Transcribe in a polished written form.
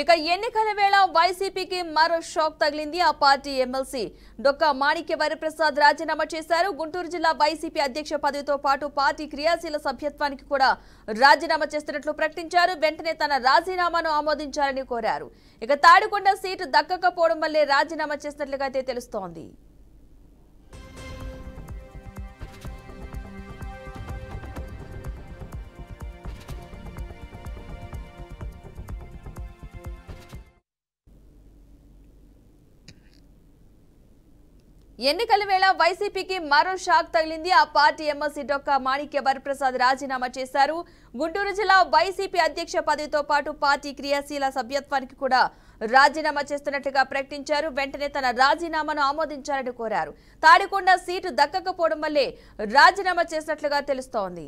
ఇక ఎన్నికల వేళ వైసీపీకి మరో షాక్ తగిలింది. ఆ పార్టీ ఎమ్మెల్సీ డొక్కా మాణిక్య వరప్రసాద్ రాజీనామా చేశారు. గుంటూరు జిల్లా వైసీపీ అధ్యక్ష పదవితో పాటు పార్టీ క్రియాశీల సభ్యత్వానికి కూడా రాజీనామా చేస్తున్నట్లు ప్రకటించారు. వెంటనే తన రాజీనామాను ఆమోదించాలని కోరారు. ఇక తాడికొండ సీటు దక్కకపోవడం వల్లే రాజీనామా చేసినట్లుగా అయితే తెలుస్తోంది. ఎన్నికల వేళ వైసీపీకి మరో షాక్ తగిలింది. ఆ పార్టీ ఎమ్మెల్సీ డొక్కా మాణిక్య వరప్రసాద్ రాజీనామా చేశారు. గుంటూరు జిల్లా వైసీపీ అధ్యక్ష పదవితో పాటు పార్టీ క్రియాశీల సభ్యత్వానికి కూడా రాజీనామా చేస్తున్నట్లుగా ప్రకటించారు. వెంటనే తన రాజీనామాను ఆమోదించాలని కోరారు. తాడికొండ సీటు దక్కకపోవడం వల్లే రాజీనామా చేసినట్లుగా తెలుస్తోంది.